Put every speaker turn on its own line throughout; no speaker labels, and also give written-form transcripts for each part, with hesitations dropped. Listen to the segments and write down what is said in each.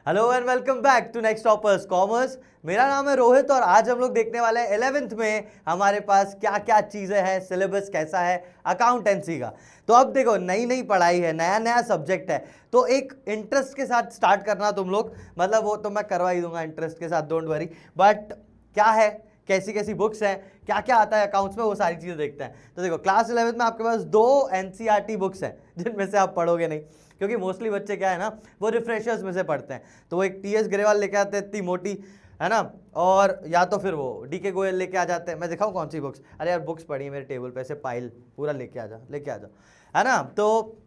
Hello and welcome back to next toppers commerce. मेरा नाम है रोहित और आज हम लोग देखने वाले हैं 11th में हमारे पास क्या क्या चीज़ें हैं, सिलेबस कैसा है अकाउंटेंसी का। तो अब देखो, नई नई पढ़ाई है, नया नया सब्जेक्ट है, तो एक इंटरेस्ट के साथ स्टार्ट करना तुम लोग, मतलब वो तो मैं करवा ही दूंगा इंटरेस्ट के साथ, डोंट वरी। बट क्या है, कैसी कैसी बुक्स हैं, क्या क्या आता है अकाउंट्स में, वो सारी चीज़ें देखते हैं। तो देखो, क्लास 11th में आपके पास 2 NCERT बुक्स हैं जिनमें से आप पढ़ोगे नहीं, क्योंकि मोस्टली बच्चे क्या है ना, वो रिफ्रेशर्स में से पढ़ते हैं। तो वो एक TS ग्रेवाल लेके आते हैं इतनी मोटी, है ना, और या तो फिर वो DK गोयल लेके आ जाते हैं। मैं दिखाऊं कौन सी बुक्स? अरे यार, बुक्स पड़ी है मेरे टेबल पे, ऐसे पाइल पूरा लेके आ जा, है ना। तो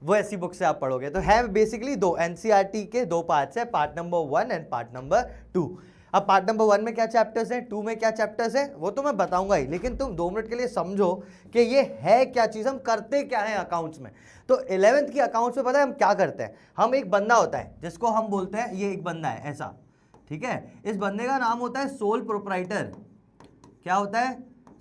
वो ऐसी बुक से आप पढ़ोगे। तो है बेसिकली 2 NCERT के 2 पार्ट्स है, part number 1 and part number 2। अब पार्ट नंबर 1 में क्या चैप्टर्स हैं, 2 में क्या चैप्टर्स हैं, वो तो मैं बताऊंगा ही, लेकिन तुम 2 मिनट के लिए समझो कि ये है क्या चीज़, हम करते क्या है अकाउंट्स में। तो 11th की अकाउंट्स में पता है हम क्या करते हैं? हम एक बंदा होता है जिसको हम बोलते हैं, ये एक बंदा है ऐसा, ठीक है। इस बंदे का नाम होता है सोल प्रोप्राइटर। क्या होता है?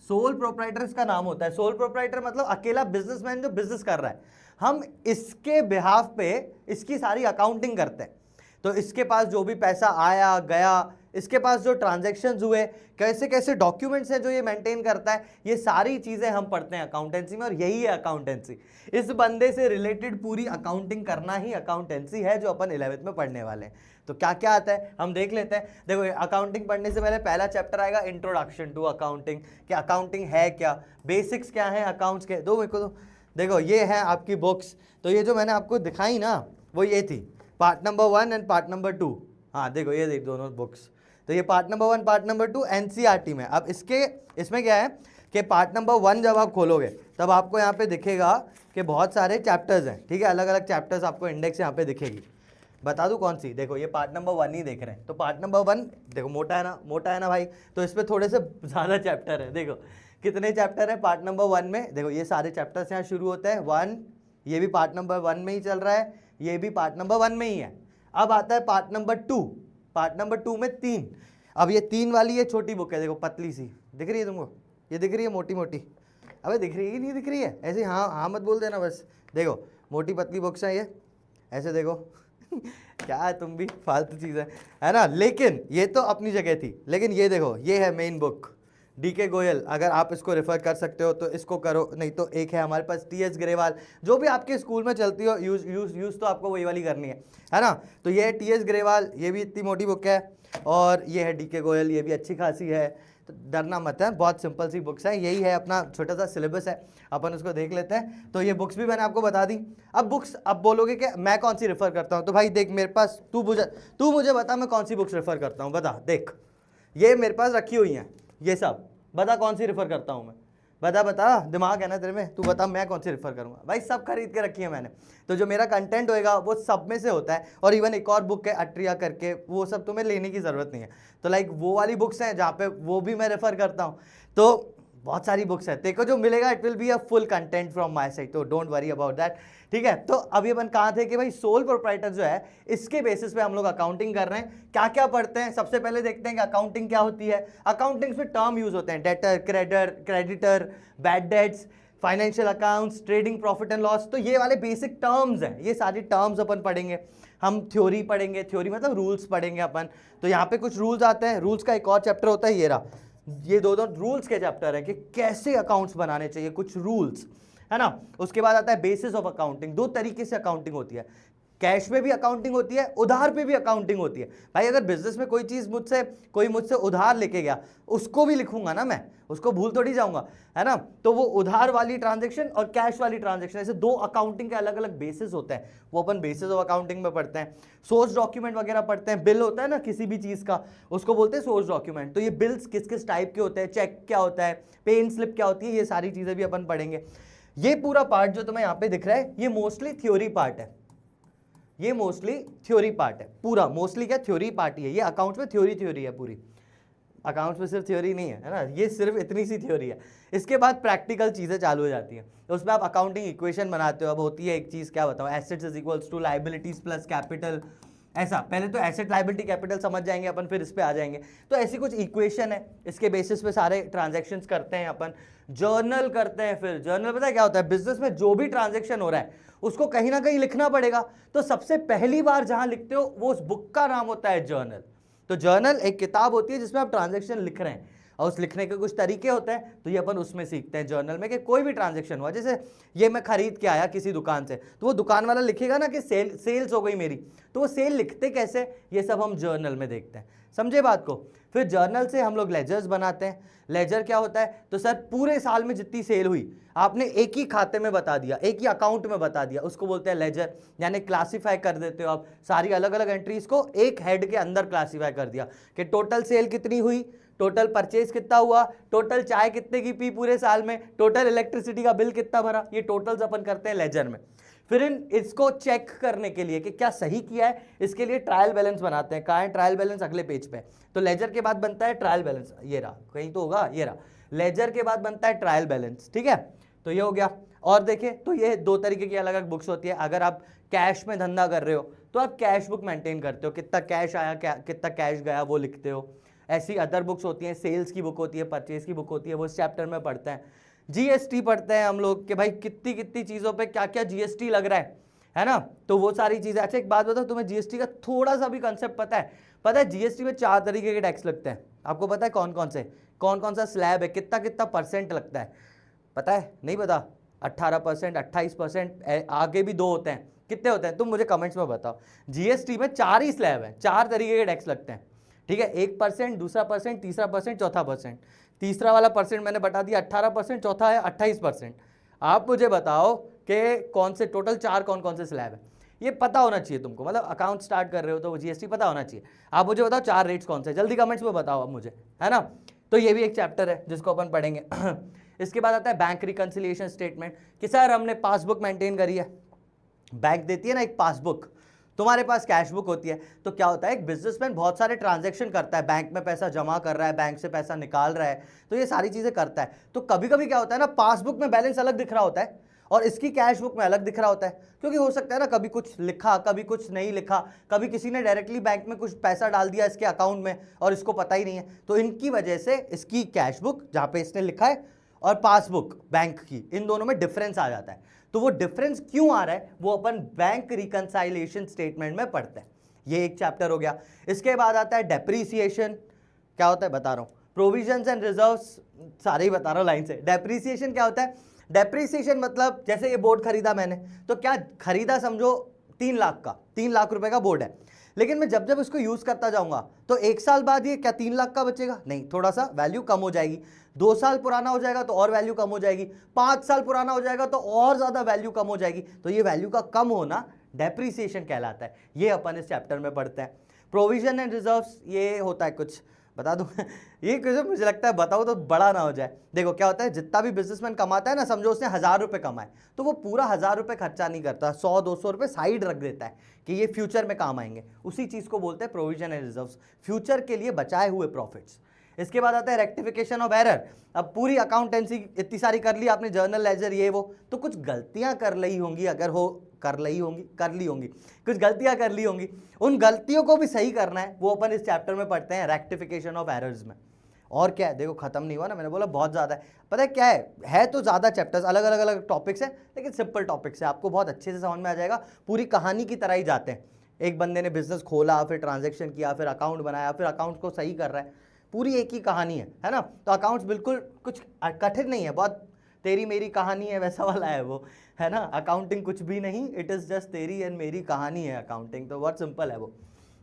सोल प्रोप्राइटर इसका नाम होता है। सोल प्रोप्राइटर मतलब अकेला बिजनेसमैन जो बिजनेस कर रहा है। हम इसके बिहाफ पे इसकी सारी अकाउंटिंग करते हैं। तो इसके पास जो भी पैसा आया गया, इसके पास जो ट्रांजैक्शंस हुए, कैसे कैसे डॉक्यूमेंट्स हैं जो ये मेंटेन करता है, ये सारी चीज़ें हम पढ़ते हैं अकाउंटेंसी में, और यही है अकाउंटेंसी। इस बंदे से रिलेटेड पूरी अकाउंटिंग करना ही अकाउंटेंसी है, जो अपन 11th में पढ़ने वाले हैं। तो क्या क्या आता है हम देख लेते हैं। देखो, अकाउंटिंग पढ़ने से पहले पहला चैप्टर आएगा इंट्रोडक्शन टू अकाउंटिंग, कि अकाउंटिंग है क्या, बेसिक्स क्या है अकाउंट्स के। दो मेरे को तो देखो, ये है आपकी बुक्स। तो ये जो मैंने आपको दिखाई ना, वो ये थी part number 1 and part number 2। हाँ देखो, ये देख दोनों बुक्स। तो ये part number 1 part number 2 NCERT में। अब इसमें क्या है कि पार्ट नंबर 1 जब आप खोलोगे तब आपको यहाँ पे दिखेगा कि बहुत सारे चैप्टर्स हैं, ठीक है, अलग अलग चैप्टर्स आपको इंडेक्स यहाँ पे दिखेगी। बता दूं कौन सी? देखो, ये पार्ट नंबर 1 ही देख रहे हैं। तो पार्ट नंबर 1 देखो, मोटा है ना भाई, तो इस पर थोड़े से ज़्यादा चैप्टर है। देखो कितने चैप्टर है पार्ट नंबर 1 में। देखो, ये सारे चैप्टर्स यहाँ शुरू होते हैं 1, ये भी पार्ट नंबर 1 में ही चल रहा है, ये भी पार्ट नंबर 1 में ही है। अब आता है पार्ट नंबर 2। पार्ट नंबर 2 में 3। अब ये 3 वाली ये छोटी बुक है, देखो पतली सी, दिख रही है तुमको? ये दिख रही है मोटी मोटी? अबे दिख रही है, नहीं दिख रही है? ऐसे हाँ हाँ मत बोल देना बस। देखो, मोटी पतली बुक्स हैं ये, ऐसे देखो क्या है, तुम भी फालतू चीज़ है ना। लेकिन ये तो अपनी जगह थी, लेकिन ये देखो, ये है मेन बुक DK गोयल। अगर आप इसको रेफर कर सकते हो तो इसको करो, नहीं तो एक है हमारे पास TS ग्रेवाल, जो भी आपके स्कूल में चलती हो, यूज तो आपको वही वाली करनी है ना। तो ये है TS ग्रेवाल, ये भी इतनी मोटी बुक है, और ये है DK गोयल, ये भी अच्छी खासी है। तो डरना मत है, बहुत सिंपल सी बुक्स है, यही है अपना छोटा सा सिलेबस है, अपन उसको देख लेते हैं। तो ये बुक्स भी मैंने आपको बता दी। अब बुक्स, अब बोलोगे कि मैं कौन सी रेफर करता हूँ, तो भाई देख, मेरे पास तू मुझे बता मैं कौन सी बुक्स रेफर करता हूँ, बता। देख, ये मेरे पास रखी हुई हैं ये सब, बता कौन सी रेफर करता हूँ मैं, बता, दिमाग है ना तेरे में, तू बता मैं कौन सी रेफर करूँगा। भाई सब खरीद के रखी है मैंने। तो जो मेरा कंटेंट होएगा वो सब में से होता है, और इवन एक और बुक है अट्रिया करके, वो सब तुम्हें लेने की ज़रूरत नहीं है। तो लाइक वो वाली बुक्स हैं जहाँ पे वो भी मैं रेफर करता हूँ। तो बहुत सारी बुक्स है, तेरे को जो मिलेगा it will be a full content from my side, तो डोंट वरी अबाउट दैट, ठीक है। तो अभी अपन कहाँ थे कि भाई सोल प्रोप्राइटर जो है, इसके बेसिस पे हम लोग अकाउंटिंग कर रहे हैं। क्या क्या पढ़ते हैं, सबसे पहले देखते हैं कि अकाउंटिंग क्या होती है। अकाउंटिंग में टर्म यूज होते हैं, debtor, creditor, bad debts, financial accounts, trading, profit and loss. तो ये वाले बेसिक टर्म्स हैं, ये सारी टर्म्स अपन पढ़ेंगे। हम थ्योरी पढ़ेंगे, थ्योरी मतलब रूल्स पढ़ेंगे अपन। तो यहाँ पे कुछ रूल्स आते हैं, रूल्स का एक और चैप्टर होता है, ये रहा, ये दो रूल्स के चैप्टर है कि कैसे अकाउंट्स बनाने चाहिए, कुछ रूल्स, है ना। उसके बाद आता है बेसिस ऑफ अकाउंटिंग। 2 तरीके से अकाउंटिंग होती है, कैश में भी अकाउंटिंग होती है, उधार पे भी अकाउंटिंग होती है। भाई अगर बिजनेस में कोई चीज़ कोई मुझसे उधार लेके गया, उसको भी लिखूंगा ना मैं, उसको भूल थोड़ी जाऊंगा, है ना। तो वो उधार वाली ट्रांजेक्शन और कैश वाली ट्रांजेक्शन, ऐसे 2 अकाउंटिंग के अलग अलग बेसिस होते हैं, वो अपन बेसिस ऑफ अकाउंटिंग में पढ़ते हैं। सोर्स डॉक्यूमेंट वगैरह पढ़ते हैं, बिल होता है ना किसी भी चीज़ का, उसको बोलते हैं सोर्स डॉक्यूमेंट। तो ये बिल्स किस किस टाइप के होते हैं, चेक क्या होता है, पे इन स्लिप क्या होती है, ये सारी चीज़ें भी अपन पढ़ेंगे। ये पूरा पार्ट जो तुम्हें यहाँ पे दिख रहा है, ये मोस्टली थ्योरी पार्ट है, ये मोस्टली थ्योरी पार्ट है पूरा। मोस्टली क्या, थ्योरी पार्ट ही है ये। अकाउंट्स में थ्योरी है पूरी, अकाउंट्स में सिर्फ थ्योरी नहीं है ना, ये सिर्फ इतनी सी थ्योरी है। इसके बाद प्रैक्टिकल चीज़ें चालू हो जाती हैं, तो उसमें आप अकाउंटिंग इक्वेशन बनाते हो। अब होती है एक चीज़, क्या बताओ, assets is equals to liabilities plus capital, ऐसा पहले तो एसेट लायबिलिटी कैपिटल समझ जाएंगे अपन, फिर इस पे आ जाएंगे। तो ऐसी कुछ इक्वेशन है, इसके बेसिस पे सारे ट्रांजैक्शंस करते हैं अपन। जर्नल करते हैं, फिर जर्नल पता है क्या होता है, बिजनेस में जो भी ट्रांजैक्शन हो रहा है उसको कहीं ना कहीं लिखना पड़ेगा, तो सबसे पहली बार जहां लिखते हो वो उस बुक का नाम होता है जर्नल। तो जर्नल एक किताब होती है जिसमें आप ट्रांजैक्शन लिख रहे हैं, और उस लिखने के कुछ तरीके होते हैं, तो ये अपन उसमें सीखते हैं जर्नल में कि कोई भी ट्रांजैक्शन हुआ, जैसे ये मैं खरीद के आया किसी दुकान से, तो वो दुकान वाला लिखेगा ना कि सेल्स हो गई मेरी, तो वो सेल लिखते कैसे, ये सब हम जर्नल में देखते हैं। समझे बात को। फिर जर्नल से हम लोग लेजर्स बनाते हैं। लेजर क्या होता है, तो सर पूरे साल में जितनी सेल हुई आपने एक ही खाते में बता दिया, एक ही अकाउंट में बता दिया, उसको बोलते हैं लेजर। यानी क्लासिफाई कर देते हो आप सारी अलग अलग एंट्रीज को, एक हेड के अंदर क्लासिफाई कर दिया कि टोटल सेल कितनी हुई, टोटल परचेज कितना हुआ, टोटल चाय कितने की पी पूरे साल में, टोटल इलेक्ट्रिसिटी का बिल कितना भरा, ये टोटल्स अपन करते हैं लेजर में। फिर इसको चेक करने के लिए कि क्या सही किया है, इसके लिए ट्रायल बैलेंस बनाते हैं। कहाँ है ट्रायल बैलेंस, अगले पेज पे। तो लेजर के बाद बनता है ट्रायल बैलेंस, ये रहा, कहीं तो होगा, ये रहा। लेजर के बाद बनता है ट्रायल बैलेंस, ठीक है। तो ये हो गया। और देखिए, तो ये दो तरीके की अलग अलग बुक्स होती है। अगर आप कैश में धंधा कर रहे हो तो आप कैश बुक मेंटेन करते हो, कितना कैश आया, कितना कैश गया वो लिखते हो। ऐसी अदर बुक्स होती हैं, सेल्स की बुक होती है, परचेज की बुक होती है, वो इस चैप्टर में पढ़ते हैं। जीएसटी पढ़ते हैं हम लोग कि भाई कितनी कितनी चीज़ों पे क्या क्या जीएसटी लग रहा है ना, तो वो सारी चीज़ें। अच्छा एक बात बताओ, तुम्हें जीएसटी का थोड़ा सा भी कंसेप्ट पता है? पता है जीएसटी में 4 तरीके के टैक्स लगते हैं, आपको पता है कौन कौन से, कौन कौन सा स्लैब है, कितना कितना परसेंट लगता है, पता है? नहीं पता? 18%, 28%, आगे भी 2 होते हैं, कितने होते हैं तुम मुझे कमेंट्स में बताओ। जीएसटी में 4 ही स्लैब है, 4 तरीके के टैक्स लगते हैं, ठीक है। 1%, दूसरा परसेंट, तीसरा परसेंट, चौथा परसेंट। तीसरा वाला परसेंट मैंने बता दिया 18%, चौथा है 28%। आप मुझे बताओ कि कौन से टोटल 4 कौन कौन से स्लैब है, ये पता होना चाहिए तुमको, मतलब अकाउंट स्टार्ट कर रहे हो तो वो जीएसटी पता होना चाहिए। आप मुझे बताओ 4 रेट्स कौन से, जल्दी कमेंट्स में बताओ आप मुझे, है ना। तो ये भी एक चैप्टर है जिसको अपन पढ़ेंगे। इसके बाद आता है बैंक रिकंसिलिएशन स्टेटमेंट, कि सर हमने पासबुक मेंटेन करी है, बैंक देती है ना एक पासबुक, तुम्हारे पास कैश बुक होती है। तो क्या होता है, एक बिजनेसमैन बहुत सारे ट्रांजैक्शन करता है, बैंक में पैसा जमा कर रहा है, बैंक से पैसा निकाल रहा है, तो ये सारी चीजें करता है। तो कभी कभी क्या होता है ना, पासबुक में बैलेंस अलग दिख रहा होता है और इसकी कैश बुक में अलग दिख रहा होता है, क्योंकि हो सकता है ना कभी कुछ लिखा, कभी कुछ नहीं लिखा, कभी किसी ने डायरेक्टली बैंक में कुछ पैसा डाल दिया इसके अकाउंट में और इसको पता ही नहीं है। तो इनकी वजह से इसकी कैश बुक जहाँ पे इसने लिखा है और पासबुक बैंक की, इन दोनों में डिफरेंस आ जाता है। तो वो डिफरेंस क्यों आ रहा है वो अपन बैंक रिकंसाइलेशन स्टेटमेंट में पढ़ते हैं। ये एक चैप्टर हो गया। इसके बाद आता है डेप्रीसिएशन। क्या होता है बता रहा हूं, प्रोविजंस एंड रिजर्व्स, सारे ही बता रहा हूं लाइन से। डेप्रीसिएशन क्या होता है, डेप्रीसिएशन मतलब जैसे ये बोर्ड खरीदा मैंने, तो क्या खरीदा समझो 3 लाख का, 3 लाख रुपए का बोर्ड है, लेकिन मैं जब जब इसको यूज करता जाऊंगा तो 1 साल बाद ये क्या 3 लाख का बचेगा? नहीं, थोड़ा सा वैल्यू कम हो जाएगी। 2 साल पुराना हो जाएगा तो और वैल्यू कम हो जाएगी, 5 साल पुराना हो जाएगा तो और ज्यादा वैल्यू कम हो जाएगी। तो ये वैल्यू का कम होना डेप्रीसिएशन कहलाता है। ये अपन इस चैप्टर में पढ़ते हैं। प्रोविजन एंड रिजर्व्स, ये होता है कुछ बता दूं ये क्वेश्चन मुझे लगता है बताओ तो बड़ा ना हो जाए। देखो क्या होता है, जितना भी बिजनेसमैन कमाता है ना, समझो उसने 1000 रुपए कमाए, तो वो पूरा 1000 रुपए खर्चा नहीं करता, 100-200 रुपए साइड रख देता है कि ये फ्यूचर में काम आएंगे। उसी चीज को बोलते हैं प्रोविजन एंड रिजर्व्स, फ्यूचर के लिए बचाए हुए प्रॉफिट्स। इसके बाद आता है रेक्टिफिकेशन ऑफ एरर। अब पूरी अकाउंटेंसी इतनी सारी कर ली आपने, जर्नल लेजर ये वो, तो कुछ गलतियां कर ली होंगी, अगर हो कर ली होंगी कुछ गलतियां कर ली होंगी, उन गलतियों को भी सही करना है, वो अपन इस चैप्टर में पढ़ते हैं रेक्टिफिकेशन ऑफ एरर्स में। और क्या है, देखो खत्म नहीं हुआ ना, मैंने बोला बहुत ज्यादा है। पता है क्या है तो ज्यादा चैप्टर्स, अलग अलग अलग टॉपिक्स है, लेकिन सिंपल टॉपिक्स है, आपको बहुत अच्छे से समझ में आ जाएगा। पूरी कहानी की तरह ही जाते हैं, एक बंदे ने बिजनेस खोला, फिर ट्रांजेक्शन किया, फिर अकाउंट बनाया, फिर अकाउंट को सही कर रहा है, पूरी एक ही कहानी है ना। तो अकाउंट्स बिल्कुल कुछ कठिन नहीं है, बहुत तेरी मेरी कहानी है वैसा वाला है वो, है ना। अकाउंटिंग कुछ भी नहीं, इट इज जस्ट तेरी एंड मेरी कहानी है अकाउंटिंग। तो बहुत सिंपल है वो,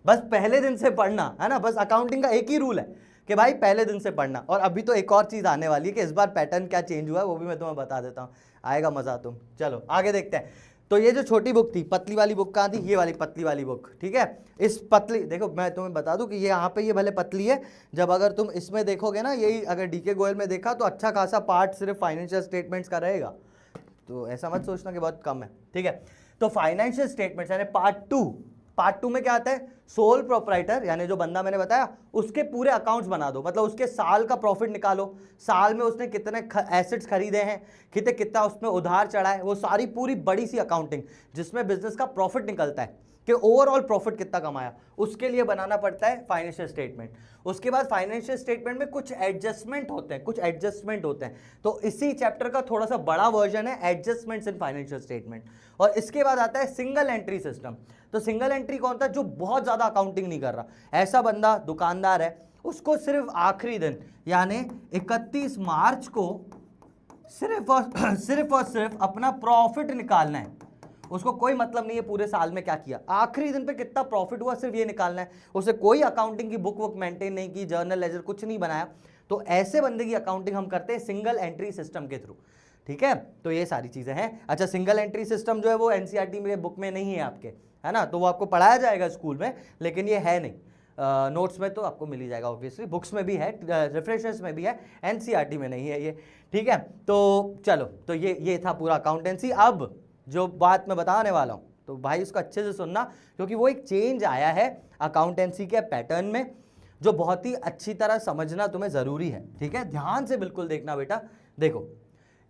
बस पहले दिन से पढ़ना है ना। बस अकाउंटिंग का एक ही रूल है कि भाई पहले दिन से पढ़ना। और अभी तो एक और चीज आने वाली है कि इस बार पैटर्न क्या चेंज हुआ है वो भी मैं तुम्हें बता देता हूँ, आएगा मजा तुम। चलो आगे देखते हैं। तो ये जो छोटी बुक थी, पतली वाली बुक कहाँ थी, ये वाली पतली वाली बुक, ठीक है। इस पतली, देखो मैं तुम्हें बता दूं कि ये यहाँ पे ये भले पतली है, जब अगर तुम इसमें देखोगे ना, यही अगर डीके गोयल में देखा तो अच्छा खासा पार्ट सिर्फ फाइनेंशियल स्टेटमेंट्स का रहेगा, तो ऐसा मत सोचना कि बहुत कम है, ठीक है। तो फाइनेंशियल स्टेटमेंट्स यानी पार्ट टू में क्या आता है, सोल प्रोप्राइटर यानी जो बंदा मैंने बताया उसके पूरे अकाउंट्स बना दो, मतलब उसके साल का प्रॉफिट निकालो, साल में उसने कितने एसेट्स खरीदे हैं, कितना उसमें उधार चढ़ा है, वो सारी पूरी बड़ी सी अकाउंटिंग जिसमें बिजनेस का प्रॉफिट निकलता है, कि ओवरऑल प्रॉफिट कितना कमाया, उसके लिए बनाना पड़ता है फाइनेंशियल स्टेटमेंट। उसके बाद फाइनेंशियल स्टेटमेंट में कुछ एडजस्टमेंट होते हैं, तो इसी चैप्टर का थोड़ा सा बड़ा वर्जन है एडजस्टमेंट्स इन फाइनेंशियल स्टेटमेंट। और इसके बाद आता है सिंगल एंट्री सिस्टम। तो सिंगल एंट्री कौन था, जो बहुत ज्यादा अकाउंटिंग नहीं कर रहा, ऐसा बंदा दुकानदार है, उसको सिर्फ आखिरी दिन यानी 31 मार्च को सिर्फ और सिर्फ अपना प्रॉफिट निकालना है। उसको कोई मतलब नहीं है पूरे साल में क्या किया, आखिरी दिन पे कितना प्रॉफिट हुआ सिर्फ ये निकालना है। उसे कोई अकाउंटिंग की बुक मेंटेन नहीं की, जर्नल लेजर कुछ नहीं बनाया। तो ऐसे बंदे की अकाउंटिंग हम करते हैं सिंगल एंट्री सिस्टम के थ्रू। ठीक है, तो ये सारी चीजें हैं। अच्छा, सिंगल एंट्री सिस्टम जो है वो एनसीईआरटी में बुक में नहीं है आपके, है ना, तो वो आपको पढ़ाया जाएगा स्कूल में, लेकिन ये है नहीं। नोट्स में तो आपको मिल ही जाएगा, ऑब्वियसली बुक्स में भी है, रिफ्रेशर्स में भी है, एनसीईआरटी में नहीं है ये। ठीक है, तो चलो, तो ये था पूरा अकाउंटेंसी। अब जो बात मैं बताने वाला हूँ तो भाई उसको अच्छे से सुनना, क्योंकि वो एक चेंज आया है अकाउंटेंसी के पैटर्न में जो बहुत ही अच्छी तरह समझना तुम्हें ज़रूरी है। ठीक है, ध्यान से बिल्कुल देखना बेटा। देखो,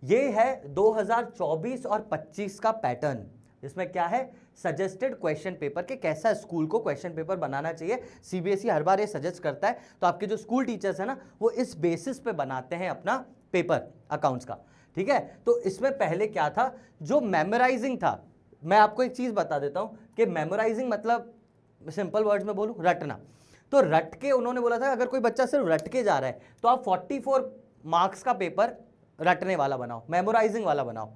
ये है 2024 और 25 का पैटर्न। इसमें क्या है, सजेस्टेड क्वेश्चन पेपर के कैसा स्कूल को क्वेश्चन पेपर बनाना चाहिए। सीबीएसई हर बार ये सजेस्ट करता है, तो आपके जो स्कूल टीचर्स हैं ना, वो इस बेसिस पे बनाते हैं अपना पेपर अकाउंट्स का। ठीक है, तो इसमें पहले क्या था, जो मेमोराइजिंग था, मैं आपको एक चीज बता देता हूं कि मेमोराइजिंग मतलब सिंपल वर्ड्स में बोलूं, रटना। तो रट के उन्होंने बोला था अगर कोई बच्चा सिर्फ रट के जा रहा है तो आप 44 मार्क्स का पेपर रटने वाला बनाओ, मेमोराइजिंग वाला बनाओ।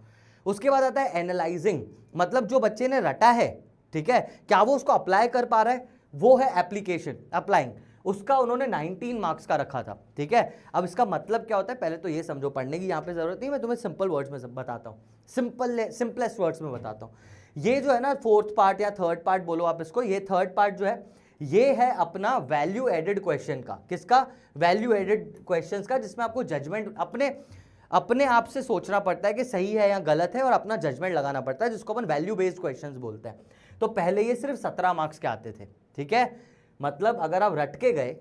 उसके बाद आता है एनालाइजिंग, मतलब जो बच्चे ने रटा है, ठीक है, क्या वो उसको अप्लाई कर पा रहा है, वो है एप्लीकेशन, अप्लाइंग। उसका उन्होंने 19 मार्क्स का रखा था। ठीक है, अब इसका मतलब क्या होता है, पहले तो ये समझो, पढ़ने की यहाँ पे जरूरत नहीं, मैं तुम्हें सिंपल वर्ड्स में बताता हूँ, सिंपलेस्ट वर्ड्स में बताता हूँ। ये जो है ना फोर्थ पार्ट या थर्ड पार्ट बोलो आप इसको, ये थर्ड पार्ट जो है ये है अपना वैल्यू एडेड क्वेश्चन का। किसका, वैल्यू एडेड क्वेश्चंस का, जिसमें आपको जजमेंट अपने आप से सोचना पड़ता है कि सही है या गलत है, और अपना जजमेंट लगाना पड़ता है, जिसको अपन वैल्यू बेस्ड क्वेश्चंस बोलते हैं। तो पहले ये सिर्फ 17 मार्क्स के आते थे। ठीक है, मतलब अगर आप रट के गए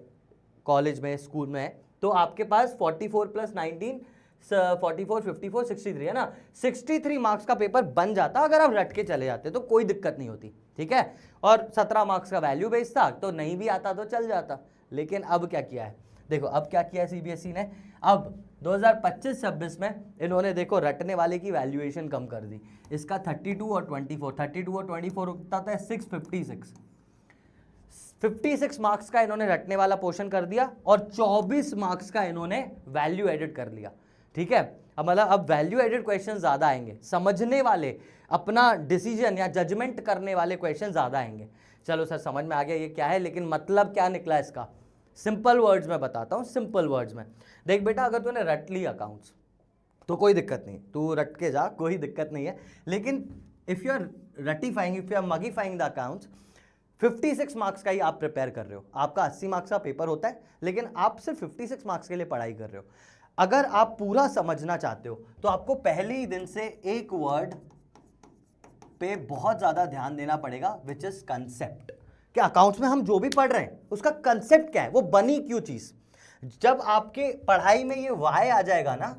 कॉलेज में, स्कूल में, तो आपके पास 44 + 19 44 54 63 है ना, 63 मार्क्स का पेपर बन जाता अगर आप रट के चले जाते, तो कोई दिक्कत नहीं होती। ठीक है, और 17 मार्क्स का वैल्यू बेस्ड था, तो नहीं भी आता तो चल जाता। लेकिन अब क्या किया है, देखो अब क्या किया है सीबीएसई ने, अब 2025-26 में इन्होंने देखो रटने वाले की वैल्यूएशन कम कर दी। इसका 32 और 24 होता है 56 मार्क्स का इन्होंने रटने वाला पोर्शन कर दिया, और 24 मार्क्स का इन्होंने वैल्यू एडेड कर लिया। ठीक है, अब मतलब अब वैल्यू एडेड क्वेश्चन ज्यादा आएंगे, समझने वाले, अपना डिसीजन या जजमेंट करने वाले क्वेश्चन ज्यादा आएंगे। चलो सर समझ में आ गया ये क्या है, लेकिन मतलब क्या निकला इसका, सिंपल वर्ड्स में बताता हूं, सिंपल वर्ड्स में। देख बेटा, अगर तूने रट ली अकाउंट्स तो कोई दिक्कत नहीं, तू रट के जा, कोई दिक्कत नहीं है। लेकिन if you are ratifying, if you are magnifying the accounts, 56 marks का ही आप प्रिपेयर कर रहे हो, आपका 80 मार्क्स का पेपर होता है, लेकिन आप सिर्फ 56 मार्क्स के लिए पढ़ाई कर रहे हो। अगर आप पूरा समझना चाहते हो तो आपको पहले ही दिन से एक वर्ड पे बहुत ज्यादा ध्यान देना पड़ेगा, विच इज कंसेप्ट। कि अकाउंट्स में हम जो भी पढ़ रहे हैं उसका कंसेप्ट क्या है, वो बनी क्यों चीज। जब आपके पढ़ाई में ये वाई आ जाएगा ना,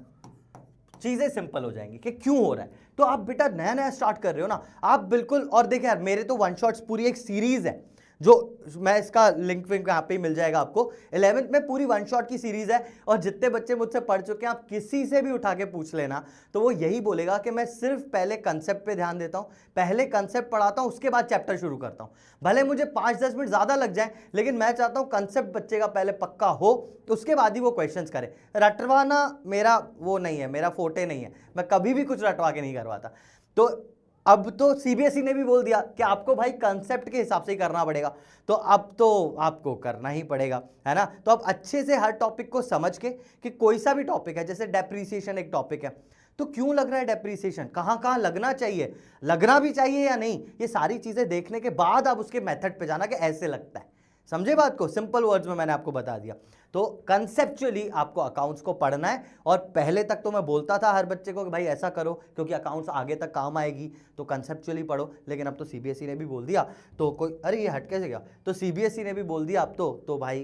चीजें सिंपल हो जाएंगी कि क्यों हो रहा है। तो आप बेटा नया नया स्टार्ट कर रहे हो ना, आप बिल्कुल, और देखिए यार मेरे तो वन शॉट्स पूरी एक सीरीज है, जो मैं इसका लिंक विंक यहाँ पे ही मिल जाएगा आपको। 11th में पूरी वन शॉट की सीरीज है, और जितने बच्चे मुझसे पढ़ चुके हैं, आप किसी से भी उठा के पूछ लेना तो वो यही बोलेगा कि मैं सिर्फ पहले कंसेप्ट पे ध्यान देता हूँ, पहले कंसेप्ट पढ़ाता हूँ, उसके बाद चैप्टर शुरू करता हूँ। भले मुझे 5-10 मिनट ज़्यादा लग जाए, लेकिन मैं चाहता हूँ कंसेप्ट बच्चे का पहले पक्का हो, तो उसके बाद ही वो क्वेश्चंस करे। रटवाना मेरा वो नहीं है, मेरा फोटे नहीं है, मैं कभी भी कुछ रटवा के नहीं करवाता। तो अब तो सीबीएसई ने भी बोल दिया कि आपको भाई कंसेप्ट के हिसाब से ही करना पड़ेगा, तो अब तो आपको करना ही पड़ेगा, है ना। तो अब अच्छे से हर टॉपिक को समझ के, कि कोई सा भी टॉपिक है, जैसे डेप्रीसिएशन एक टॉपिक है, तो क्यों लग रहा है डेप्रीसिएशन, कहाँ कहाँ लगना चाहिए, लगना भी चाहिए या नहीं, ये सारी चीजें देखने के बाद आप उसके मेथड पे जाना कि ऐसे लगता है। समझे बात को, सिंपल वर्ड्स में मैंने आपको बता दिया। तो कंसेप्चुअली आपको अकाउंट्स को पढ़ना है, और पहले तक तो मैं बोलता था हर बच्चे को कि भाई ऐसा करो क्योंकि अकाउंट्स आगे तक काम आएगी, तो कंसेप्चुअली पढ़ो। लेकिन अब तो सीबीएसई ने भी बोल दिया, तो कोई अरे ये हट कैसे गया, तो सीबीएसई ने भी बोल दिया अब तो भाई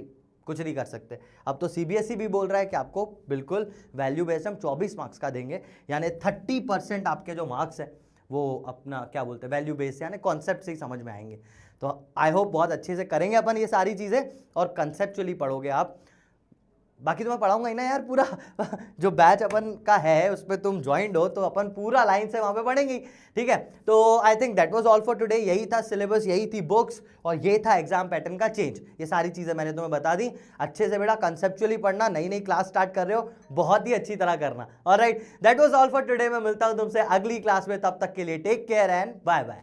कुछ नहीं कर सकते। अब तो सीबीएसई भी बोल रहा है कि आपको बिल्कुल वैल्यू बेस्ड हम 24 मार्क्स का देंगे, यानी 30% आपके जो मार्क्स है वो अपना क्या बोलते हैं वैल्यू बेस्ड यानी कॉन्सेप्ट से ही समझ में आएंगे। तो आई होप बहुत अच्छे से करेंगे अपन ये सारी चीज़ें और कंसेप्चुअली पढ़ोगे आप। बाकी तो मैं पढ़ाऊंगा ही ना यार पूरा जो बैच अपन का है उस पर तुम ज्वाइंट हो तो अपन पूरा लाइन से वहां पे पढ़ेंगे ही, ठीक है। तो I think that was all for today. यही था सिलेबस, यही थी बुक्स और ये था एग्जाम पैटर्न का चेंज। ये सारी चीजें मैंने तुम्हें बता दी। अच्छे से बेटा कंसेप्चुअली पढ़ना, नई नई क्लास स्टार्ट कर रहे हो बहुत ही अच्छी तरह करना। Alright, that was all for today. मैं मिलता हूं तुमसे अगली क्लास में, तब तक के लिए take care and bye bye.